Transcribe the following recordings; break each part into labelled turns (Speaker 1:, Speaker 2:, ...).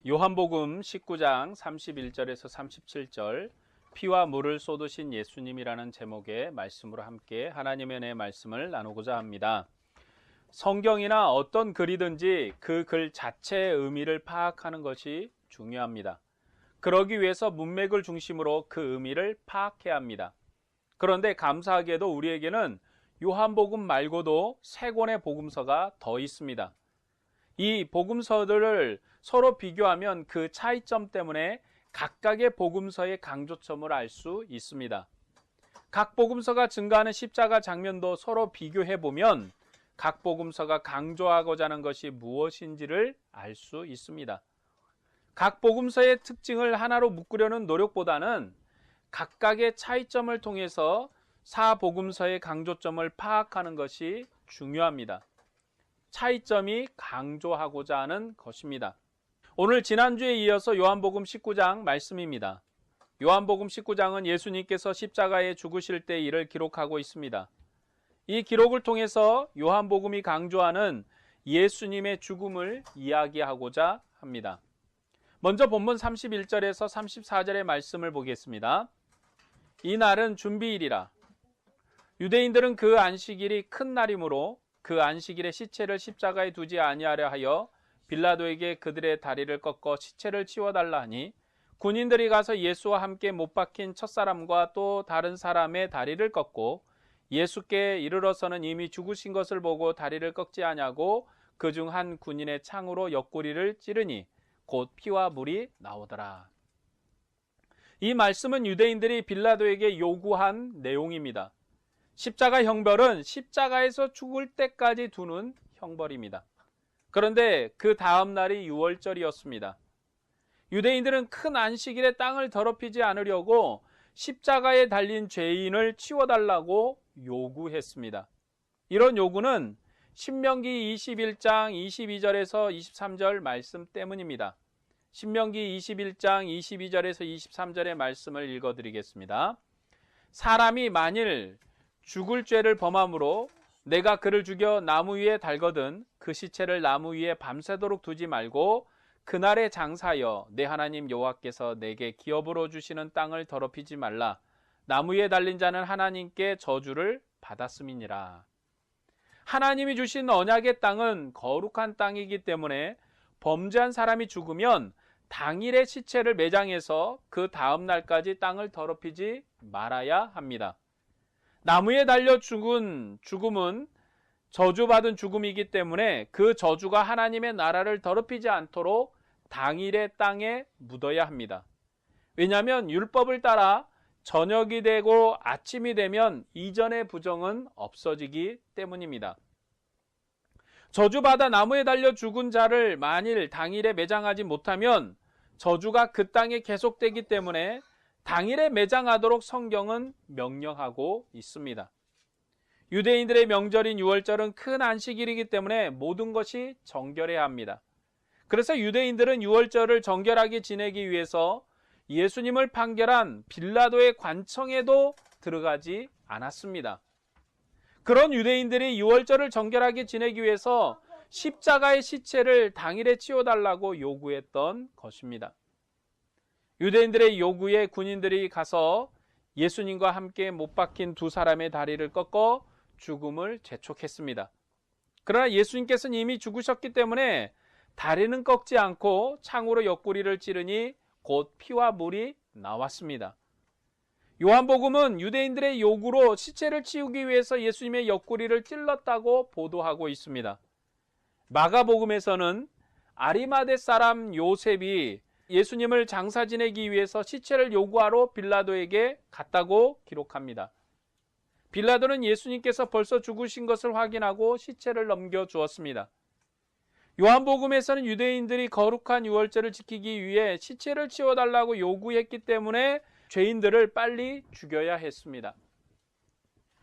Speaker 1: 요한복음 19장 31절에서 37절 피와 물을 쏟으신 예수님이라는 제목의 말씀으로 함께 하나님의 은혜의 말씀을 나누고자 합니다. 성경이나 어떤 글이든지 그 글 자체의 의미를 파악하는 것이 중요합니다. 그러기 위해서 문맥을 중심으로 그 의미를 파악해야 합니다. 그런데 감사하게도 우리에게는 요한복음 말고도 세 권의 복음서가 더 있습니다. 이 복음서들을 서로 비교하면 그 차이점 때문에 각각의 복음서의 강조점을 알 수 있습니다. 각 복음서가 증가하는 십자가 장면도 서로 비교해보면 각 복음서가 강조하고자 하는 것이 무엇인지를 알 수 있습니다. 각 복음서의 특징을 하나로 묶으려는 노력보다는 각각의 차이점을 통해서 사복음서의 강조점을 파악하는 것이 중요합니다. 차이점이 강조하고자 하는 것입니다. 오늘 지난주에 이어서 요한복음 19장 말씀입니다. 요한복음 19장은 예수님께서 십자가에 죽으실 때 일을 기록하고 있습니다. 이 기록을 통해서 요한복음이 강조하는 예수님의 죽음을 이야기하고자 합니다. 먼저 본문 31절에서 34절의 말씀을 보겠습니다. 이 날은 준비일이라. 유대인들은 그 안식일이 큰 날이므로 그 안식일에 시체를 십자가에 두지 아니하려 하여 빌라도에게 그들의 다리를 꺾어 시체를 치워달라 하니 군인들이 가서 예수와 함께 못 박힌 첫사람과 또 다른 사람의 다리를 꺾고 예수께 이르러서는 이미 죽으신 것을 보고 다리를 꺾지 아니하고 그중 한 군인의 창으로 옆구리를 찌르니 곧 피와 물이 나오더라. 이 말씀은 유대인들이 빌라도에게 요구한 내용입니다. 십자가 형벌은 십자가에서 죽을 때까지 두는 형벌입니다. 그런데 그 다음 날이 유월절이었습니다. 유대인들은 큰 안식일에 땅을 더럽히지 않으려고 십자가에 달린 죄인을 치워달라고 요구했습니다. 이런 요구는 신명기 21장 22절에서 23절 말씀 때문입니다. 신명기 21장 22절에서 23절의 말씀을 읽어드리겠습니다. 사람이 만일 죽을 죄를 범함으로 내가 그를 죽여 나무 위에 달거든 그 시체를 나무 위에 밤새도록 두지 말고 그날에 장사하여 내 하나님 여호와께서 내게 기업으로 주시는 땅을 더럽히지 말라. 나무 위에 달린 자는 하나님께 저주를 받았음이니라. 하나님이 주신 언약의 땅은 거룩한 땅이기 때문에 범죄한 사람이 죽으면 당일의 시체를 매장해서 그 다음 날까지 땅을 더럽히지 말아야 합니다. 나무에 달려 죽은 죽음은 저주받은 죽음이기 때문에 그 저주가 하나님의 나라를 더럽히지 않도록 당일의 땅에 묻어야 합니다. 왜냐하면 율법을 따라 저녁이 되고 아침이 되면 이전의 부정은 없어지기 때문입니다. 저주받아 나무에 달려 죽은 자를 만일 당일에 매장하지 못하면 저주가 그 땅에 계속되기 때문에 당일에 매장하도록 성경은 명령하고 있습니다. 유대인들의 명절인 유월절은 큰 안식일이기 때문에 모든 것이 정결해야 합니다. 그래서 유대인들은 유월절을 정결하게 지내기 위해서 예수님을 판결한 빌라도의 관청에도 들어가지 않았습니다. 그런 유대인들이 유월절을 정결하게 지내기 위해서 십자가의 시체를 당일에 치워달라고 요구했던 것입니다. 유대인들의 요구에 군인들이 가서 예수님과 함께 못 박힌 두 사람의 다리를 꺾어 죽음을 재촉했습니다. 그러나 예수님께서는 이미 죽으셨기 때문에 다리는 꺾지 않고 창으로 옆구리를 찌르니 곧 피와 물이 나왔습니다. 요한복음은 유대인들의 요구로 시체를 치우기 위해서 예수님의 옆구리를 찔렀다고 보도하고 있습니다. 마가복음에서는 아리마대 사람 요셉이 예수님을 장사 지내기 위해서 시체를 요구하러 빌라도에게 갔다고 기록합니다. 빌라도는 예수님께서 벌써 죽으신 것을 확인하고 시체를 넘겨주었습니다. 요한복음에서는 유대인들이 거룩한 유월절을 지키기 위해 시체를 치워달라고 요구했기 때문에 죄인들을 빨리 죽여야 했습니다.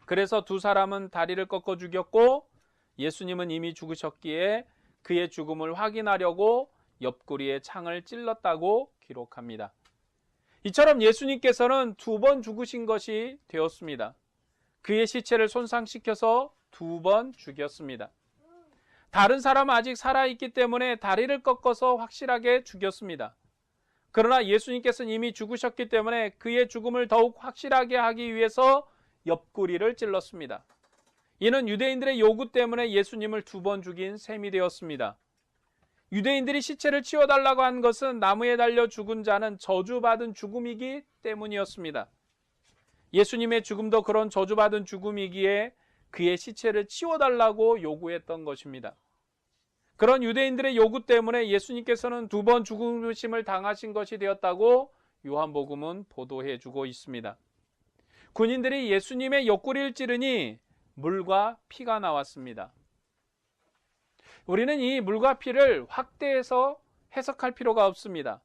Speaker 1: 그래서 두 사람은 다리를 꺾어 죽였고 예수님은 이미 죽으셨기에 그의 죽음을 확인하려고 옆구리에 창을 찔렀다고 기록합니다. 이처럼 예수님께서는 두 번 죽으신 것이 되었습니다. 그의 시체를 손상시켜서 두 번 죽였습니다. 다른 사람은 아직 살아있기 때문에 다리를 꺾어서 확실하게 죽였습니다. 그러나 예수님께서는 이미 죽으셨기 때문에 그의 죽음을 더욱 확실하게 하기 위해서 옆구리를 찔렀습니다. 이는 유대인들의 요구 때문에 예수님을 2번 죽인 셈이 되었습니다. 유대인들이 시체를 치워달라고 한 것은 나무에 달려 죽은 자는 저주받은 죽음이기 때문이었습니다. 예수님의 죽음도 그런 저주받은 죽음이기에 그의 시체를 치워달라고 요구했던 것입니다. 그런 유대인들의 요구 때문에 예수님께서는 2번 죽으심을 당하신 것이 되었다고 요한복음은 보도해주고 있습니다. 군인들이 예수님의 옆구리를 찌르니 물과 피가 나왔습니다. 우리는 이 물과 피를 확대해서 해석할 필요가 없습니다.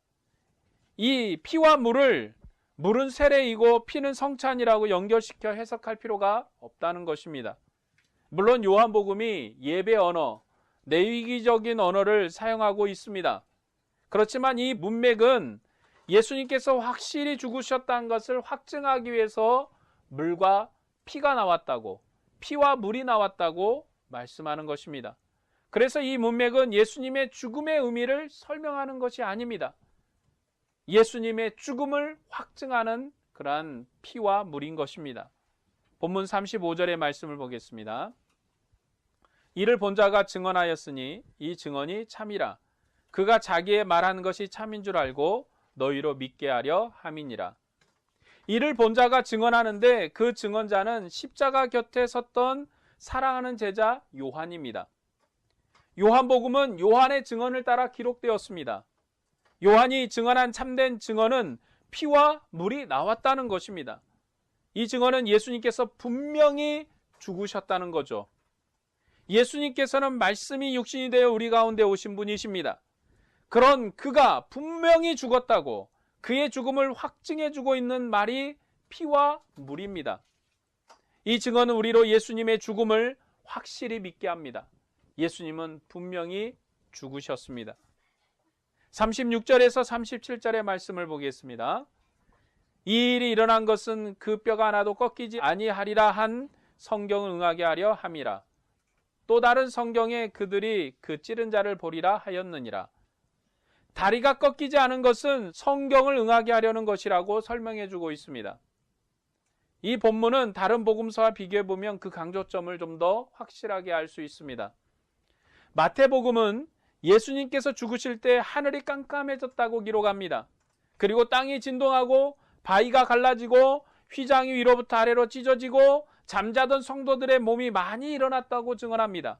Speaker 1: 이 피와 물은 세례이고 피는 성찬이라고 연결시켜 해석할 필요가 없다는 것입니다. 물론 요한복음이 예배 언어, 내위기적인 언어를 사용하고 있습니다. 그렇지만 이 문맥은 예수님께서 확실히 죽으셨다는 것을 확증하기 위해서 물과 피가 나왔다고, 피와 물이 나왔다고 말씀하는 것입니다. 그래서 이 문맥은 예수님의 죽음의 의미를 설명하는 것이 아닙니다. 예수님의 죽음을 확증하는 그러한 피와 물인 것입니다. 본문 35절의 말씀을 보겠습니다. 이를 본 자가 증언하였으니 이 증언이 참이라. 그가 자기의 말하는 것이 참인 줄 알고 너희로 믿게 하려 함이니라. 이를 본 자가 증언하는데 그 증언자는 십자가 곁에 섰던 사랑하는 제자 요한입니다. 요한복음은 요한의 증언을 따라 기록되었습니다. 요한이 증언한 참된 증언은 피와 물이 나왔다는 것입니다. 이 증언은 예수님께서 분명히 죽으셨다는 거죠. 예수님께서는 말씀이 육신이 되어 우리 가운데 오신 분이십니다. 그런 그가 분명히 죽었다고 그의 죽음을 확증해주고 있는 말이 피와 물입니다. 이 증언은 우리로 예수님의 죽음을 확실히 믿게 합니다. 예수님은 분명히 죽으셨습니다. 36절에서 37절의 말씀을 보겠습니다. 이 일이 일어난 것은 그 뼈가 하나도 꺾이지 아니하리라 한 성경을 응하게 하려 함이라. 또 다른 성경에 그들이 그 찌른 자를 보리라 하였느니라. 다리가 꺾이지 않은 것은 성경을 응하게 하려는 것이라고 설명해 주고 있습니다. 이 본문은 다른 복음서와 비교해 보면 그 강조점을 좀 더 확실하게 알 수 있습니다. 마태복음은 예수님께서 죽으실 때 하늘이 깜깜해졌다고 기록합니다. 그리고 땅이 진동하고 바위가 갈라지고 휘장이 위로부터 아래로 찢어지고 잠자던 성도들의 몸이 많이 일어났다고 증언합니다.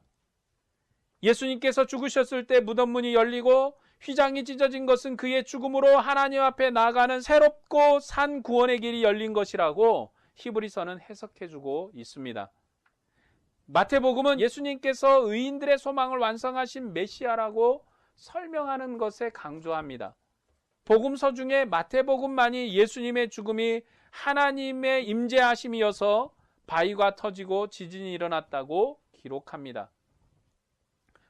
Speaker 1: 예수님께서 죽으셨을 때 무덤 문이 열리고 휘장이 찢어진 것은 그의 죽음으로 하나님 앞에 나아가는 새롭고 산 구원의 길이 열린 것이라고 히브리서는 해석해주고 있습니다. 마태복음은 예수님께서 의인들의 소망을 완성하신 메시아라고 설명하는 것에 강조합니다. 복음서 중에 마태복음만이 예수님의 죽음이 하나님의 임재하심이어서 바위가 터지고 지진이 일어났다고 기록합니다.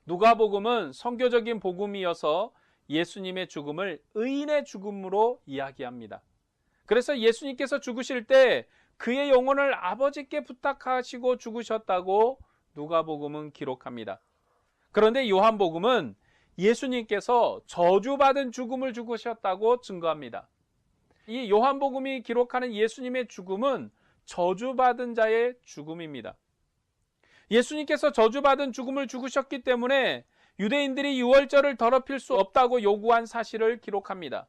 Speaker 1: 누가복음은 선교적인 복음이어서 예수님의 죽음을 의인의 죽음으로 이야기합니다. 그래서 예수님께서 죽으실 때 그의 영혼을 아버지께 부탁하시고 죽으셨다고 누가복음은 기록합니다. 그런데 요한복음은 예수님께서 저주받은 죽음을 죽으셨다고 증거합니다. 이 요한복음이 기록하는 예수님의 죽음은 저주받은 자의 죽음입니다. 예수님께서 저주받은 죽음을 죽으셨기 때문에 유대인들이 유월절을 더럽힐 수 없다고 요구한 사실을 기록합니다.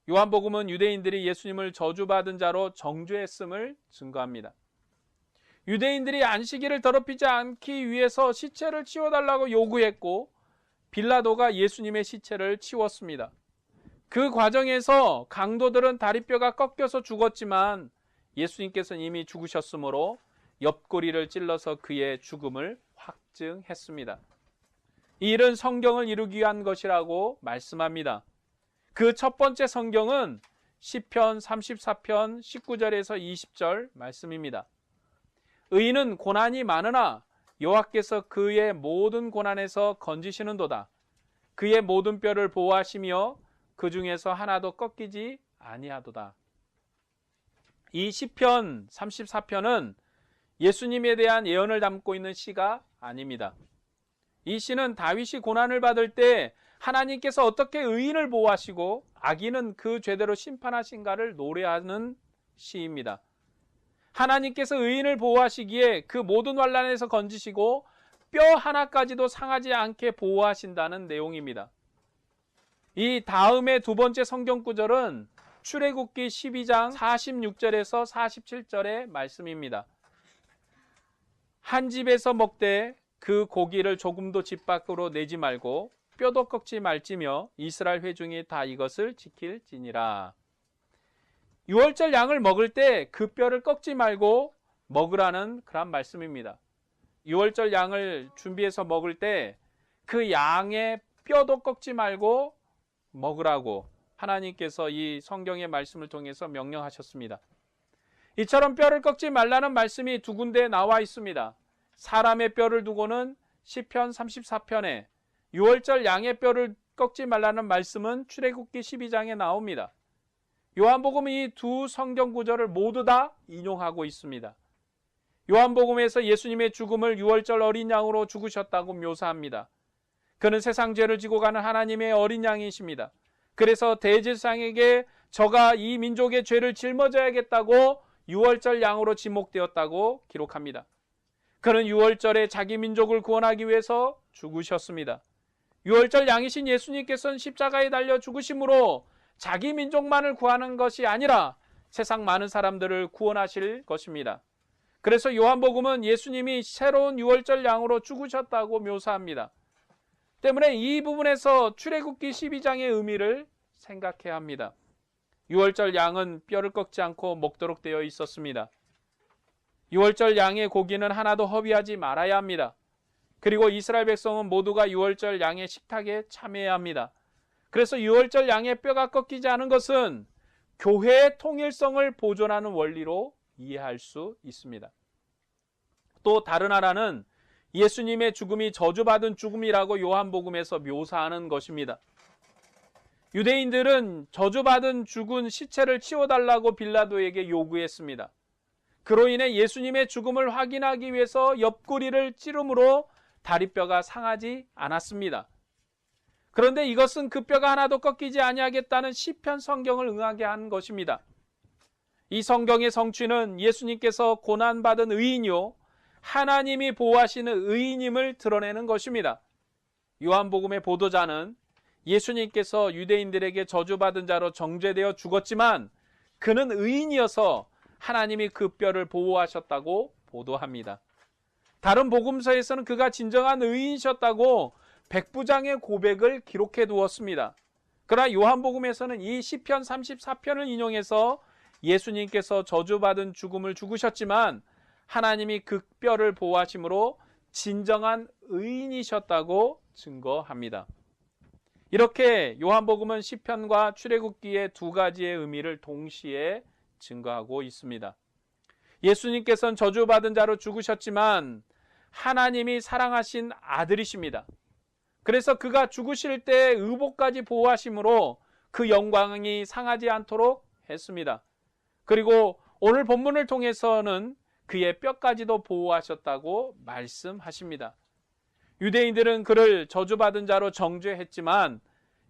Speaker 1: 요한복음은 유대인들이 예수님을 저주받은 자로 정죄했음을 증거합니다. 유대인들이 안식일을 더럽히지 않기 위해서 시체를 치워달라고 요구했고 빌라도가 예수님의 시체를 치웠습니다. 그 과정에서 강도들은 다리뼈가 꺾여서 죽었지만 예수님께서는 이미 죽으셨으므로 옆구리를 찔러서 그의 죽음을 확증했습니다. 이 일은 성경을 이루기 위한 것이라고 말씀합니다. 그 첫 번째 성경은 시편 34편 19절에서 20절 말씀입니다. 의인은 고난이 많으나 여호와께서 그의 모든 고난에서 건지시는도다. 그의 모든 뼈를 보호하시며 그 중에서 하나도 꺾이지 아니하도다. 이 시편 34편은 예수님에 대한 예언을 담고 있는 시가 아닙니다. 이 시는 다윗이 고난을 받을 때 하나님께서 어떻게 의인을 보호하시고 악인은 그 죄대로 심판하신가를 노래하는 시입니다. 하나님께서 의인을 보호하시기에 그 모든 환난에서 건지시고 뼈 하나까지도 상하지 않게 보호하신다는 내용입니다. 이 다음에 두 번째 성경 구절은 출애굽기 12장 46절에서 47절의 말씀입니다. 한 집에서 먹되 그 고기를 조금도 집 밖으로 내지 말고 뼈도 꺾지 말지며 이스라엘 회중이 다 이것을 지킬지니라. 유월절 양을 먹을 때 그 뼈를 꺾지 말고 먹으라는 그런 말씀입니다. 유월절 양을 준비해서 먹을 때 그 양의 뼈도 꺾지 말고 먹으라고 하나님께서 이 성경의 말씀을 통해서 명령하셨습니다. 이처럼 뼈를 꺾지 말라는 말씀이 두 군데에 나와 있습니다. 사람의 뼈를 두고는 시편 34편에 유월절 양의 뼈를 꺾지 말라는 말씀은 출애굽기 12장에 나옵니다. 요한복음은 이 두 성경 구절을 모두 다 인용하고 있습니다. 요한복음에서 예수님의 죽음을 유월절 어린 양으로 죽으셨다고 묘사합니다. 그는 세상 죄를 지고 가는 하나님의 어린 양이십니다. 그래서 대제사장에게 저가 이 민족의 죄를 짊어져야겠다고 유월절 양으로 지목되었다고 기록합니다. 그는 유월절에 자기 민족을 구원하기 위해서 죽으셨습니다. 유월절 양이신 예수님께서는 십자가에 달려 죽으심으로 자기 민족만을 구하는 것이 아니라 세상 많은 사람들을 구원하실 것입니다. 그래서 요한복음은 예수님이 새로운 유월절 양으로 죽으셨다고 묘사합니다. 때문에 이 부분에서 출애굽기 12장의 의미를 생각해야 합니다. 유월절 양은 뼈를 꺾지 않고 먹도록 되어 있었습니다. 유월절 양의 고기는 하나도 허비하지 말아야 합니다. 그리고 이스라엘 백성은 모두가 유월절 양의 식탁에 참여해야 합니다. 그래서 유월절 양의 뼈가 꺾이지 않은 것은 교회의 통일성을 보존하는 원리로 이해할 수 있습니다. 또 다른 하나는 예수님의 죽음이 저주받은 죽음이라고 요한복음에서 묘사하는 것입니다. 유대인들은 저주받은 죽은 시체를 치워달라고 빌라도에게 요구했습니다. 그로 인해 예수님의 죽음을 확인하기 위해서 옆구리를 찌름으로 다리뼈가 상하지 않았습니다. 그런데 이것은 그 뼈가 하나도 꺾이지 아니하겠다는 시편 성경을 응하게 한 것입니다. 이 성경의 성취는 예수님께서 고난받은 의인이요 하나님이 보호하시는 의인임을 드러내는 것입니다. 요한복음의 보도자는 예수님께서 유대인들에게 저주받은 자로 정죄되어 죽었지만 그는 의인이어서 하나님이 그 뼈를 보호하셨다고 보도합니다. 다른 복음서에서는 그가 진정한 의인이셨다고 백부장의 고백을 기록해 두었습니다. 그러나 요한복음에서는 이 시편 34편을 인용해서 예수님께서 저주받은 죽음을 죽으셨지만 하나님이 그 뼈를 보호하심으로 진정한 의인이셨다고 증거합니다. 이렇게 요한복음은 시편과 출애굽기의 두 가지의 의미를 동시에 증거하고 있습니다. 예수님께서는 저주받은 자로 죽으셨지만 하나님이 사랑하신 아들이십니다. 그래서 그가 죽으실 때 의복까지 보호하심으로 그 영광이 상하지 않도록 했습니다. 그리고 오늘 본문을 통해서는 그의 뼈까지도 보호하셨다고 말씀하십니다. 유대인들은 그를 저주받은 자로 정죄했지만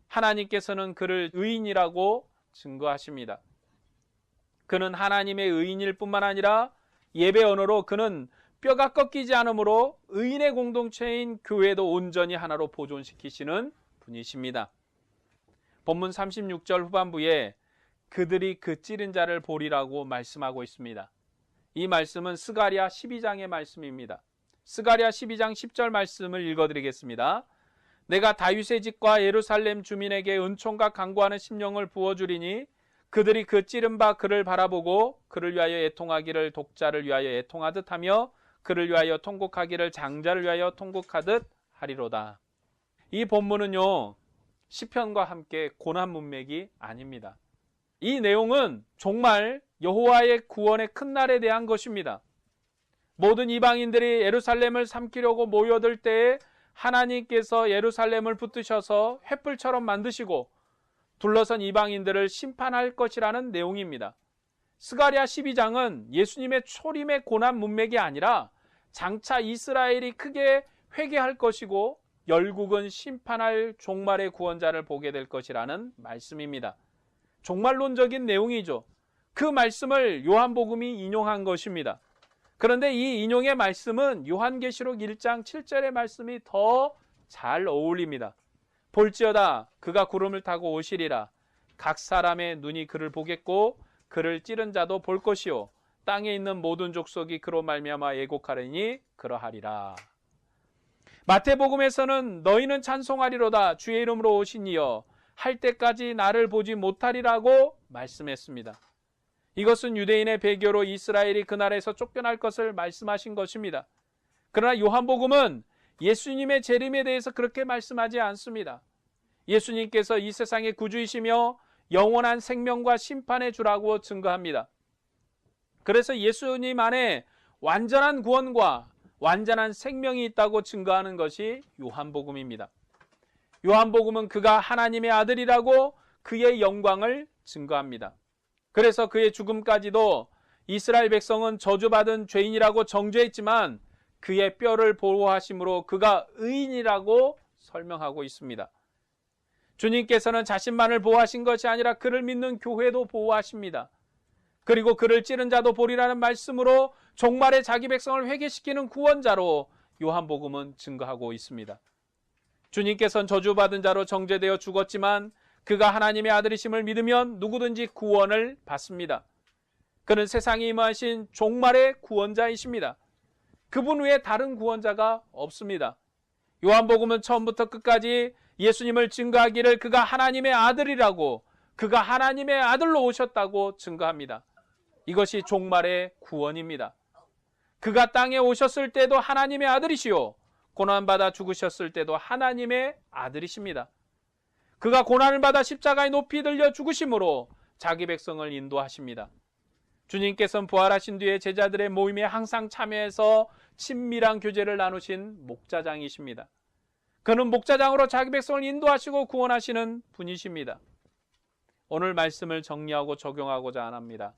Speaker 1: 하나님께서는 그를 의인이라고 증거하십니다. 그는 하나님의 의인일 뿐만 아니라 예배 언어로 그는 뼈가 꺾이지 않으므로 의인의 공동체인 교회도 온전히 하나로 보존시키시는 분이십니다. 본문 36절 후반부에 그들이 그 찌른 자를 보리라고 말씀하고 있습니다. 이 말씀은 스가랴 12장의 말씀입니다. 스가랴 12장 10절 말씀을 읽어드리겠습니다. 내가 다윗의 집과 예루살렘 주민에게 은총과 간구하는 심령을 부어주리니 그들이 그 찌른 바 그를 바라보고 그를 위하여 애통하기를 독자를 위하여 애통하듯 하며 그를 위하여 통곡하기를 장자를 위하여 통곡하듯 하리로다. 이 본문은요 시편과 함께 고난 문맥이 아닙니다. 이 내용은 정말 여호와의 구원의 큰 날에 대한 것입니다. 모든 이방인들이 예루살렘을 삼키려고 모여들 때에 하나님께서 예루살렘을 붙드셔서 횃불처럼 만드시고 둘러선 이방인들을 심판할 것이라는 내용입니다. 스가랴 12장은 예수님의 초림의 고난 문맥이 아니라 장차 이스라엘이 크게 회개할 것이고 열국은 심판할 종말의 구원자를 보게 될 것이라는 말씀입니다. 종말론적인 내용이죠. 그 말씀을 요한복음이 인용한 것입니다. 그런데 이 인용의 말씀은 요한계시록 1장 7절의 말씀이 더 잘 어울립니다. 볼지어다 그가 구름을 타고 오시리라. 각 사람의 눈이 그를 보겠고 그를 찌른 자도 볼 것이요 땅에 있는 모든 족속이 그로 말미암아 애곡하리니 그러하리라. 마태복음에서는 너희는 찬송하리로다 주의 이름으로 오신 이여 할 때까지 나를 보지 못하리라고 말씀했습니다. 이것은 유대인의 배교로 이스라엘이 그날에서 쫓겨날 것을 말씀하신 것입니다. 그러나 요한복음은 예수님의 재림에 대해서 그렇게 말씀하지 않습니다. 예수님께서 이 세상의 구주이시며 영원한 생명과 심판의 주라고 증거합니다. 그래서 예수님 안에 완전한 구원과 완전한 생명이 있다고 증거하는 것이 요한복음입니다. 요한복음은 그가 하나님의 아들이라고 그의 영광을 증거합니다. 그래서 그의 죽음까지도 이스라엘 백성은 저주받은 죄인이라고 정죄했지만 그의 뼈를 보호하심으로 그가 의인이라고 설명하고 있습니다. 주님께서는 자신만을 보호하신 것이 아니라 그를 믿는 교회도 보호하십니다. 그리고 그를 찌른 자도 보리라는 말씀으로 종말에 자기 백성을 회개시키는 구원자로 요한복음은 증거하고 있습니다. 주님께서는 저주받은 자로 정죄되어 죽었지만 그가 하나님의 아들이심을 믿으면 누구든지 구원을 받습니다. 그는 세상에 임하신 종말의 구원자이십니다. 그분 외에 다른 구원자가 없습니다. 요한복음은 처음부터 끝까지 예수님을 증거하기를 그가 하나님의 아들이라고, 그가 하나님의 아들로 오셨다고 증거합니다. 이것이 종말의 구원입니다. 그가 땅에 오셨을 때도 하나님의 아들이시요 고난받아 죽으셨을 때도 하나님의 아들이십니다. 그가 고난을 받아 십자가에 높이 들려 죽으심으로 자기 백성을 인도하십니다. 주님께서는 부활하신 뒤에 제자들의 모임에 항상 참여해서 친밀한 교제를 나누신 목자장이십니다. 그는 목자장으로 자기 백성을 인도하시고 구원하시는 분이십니다. 오늘 말씀을 정리하고 적용하고자 합니다.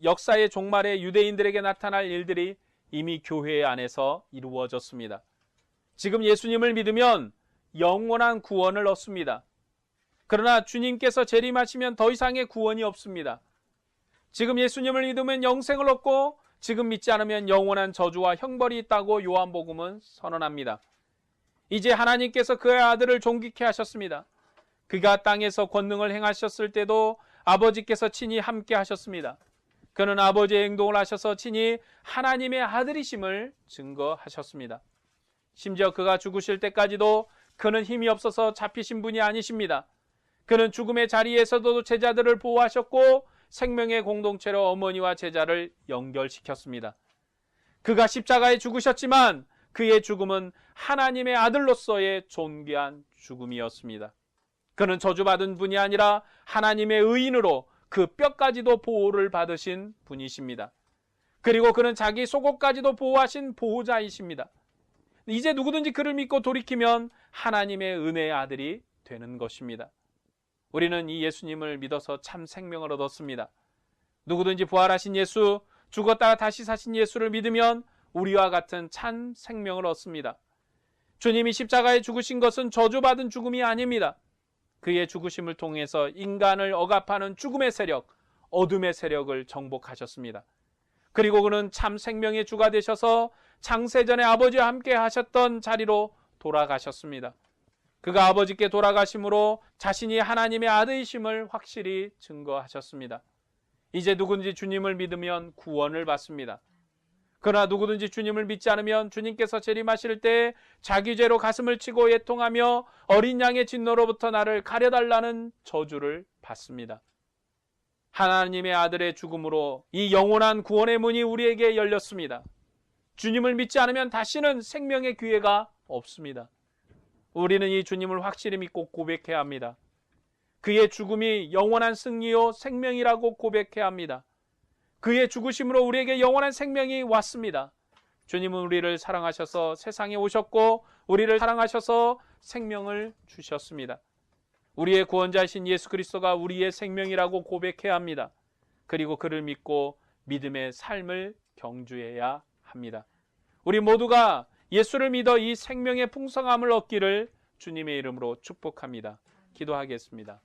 Speaker 1: 역사의 종말에 유대인들에게 나타날 일들이 이미 교회 안에서 이루어졌습니다. 지금 예수님을 믿으면 영원한 구원을 얻습니다. 그러나 주님께서 재림하시면 더 이상의 구원이 없습니다. 지금 예수님을 믿으면 영생을 얻고 지금 믿지 않으면 영원한 저주와 형벌이 있다고 요한복음은 선언합니다. 이제 하나님께서 그의 아들을 존귀케 하셨습니다. 그가 땅에서 권능을 행하셨을 때도 아버지께서 친히 함께 하셨습니다. 그는 아버지의 행동을 하셔서 친히 하나님의 아들이심을 증거하셨습니다. 심지어 그가 죽으실 때까지도 그는 힘이 없어서 잡히신 분이 아니십니다. 그는 죽음의 자리에서도 제자들을 보호하셨고 생명의 공동체로 어머니와 제자를 연결시켰습니다. 그가 십자가에 죽으셨지만 그의 죽음은 하나님의 아들로서의 존귀한 죽음이었습니다. 그는 저주받은 분이 아니라 하나님의 의인으로 그 뼈까지도 보호를 받으신 분이십니다. 그리고 그는 자기 속옷까지도 보호하신 보호자이십니다. 이제 누구든지 그를 믿고 돌이키면 하나님의 은혜의 아들이 되는 것입니다. 우리는 이 예수님을 믿어서 참 생명을 얻었습니다. 누구든지 부활하신 예수, 죽었다가 다시 사신 예수를 믿으면 우리와 같은 참 생명을 얻습니다. 주님이 십자가에 죽으신 것은 저주받은 죽음이 아닙니다. 그의 죽으심을 통해서 인간을 억압하는 죽음의 세력, 어둠의 세력을 정복하셨습니다. 그리고 그는 참 생명의 주가 되셔서 창세전에 아버지와 함께 하셨던 자리로 돌아가셨습니다. 그가 아버지께 돌아가심으로 자신이 하나님의 아들이심을 확실히 증거하셨습니다. 이제 누구든지 주님을 믿으면 구원을 받습니다. 그러나 누구든지 주님을 믿지 않으면 주님께서 재림하실 때 자기 죄로 가슴을 치고 애통하며 어린 양의 진노로부터 나를 가려달라는 저주를 받습니다. 하나님의 아들의 죽음으로 이 영원한 구원의 문이 우리에게 열렸습니다. 주님을 믿지 않으면 다시는 생명의 기회가 없습니다. 우리는 이 주님을 확실히 믿고 고백해야 합니다. 그의 죽음이 영원한 승리요 생명이라고 고백해야 합니다. 그의 죽으심으로 우리에게 영원한 생명이 왔습니다. 주님은 우리를 사랑하셔서 세상에 오셨고 우리를 사랑하셔서 생명을 주셨습니다. 우리의 구원자이신 예수 그리스도가 우리의 생명이라고 고백해야 합니다. 그리고 그를 믿고 믿음의 삶을 경주해야 합니다. 우리 모두가 예수를 믿어 이 생명의 풍성함을 얻기를 주님의 이름으로 축복합니다. 기도하겠습니다.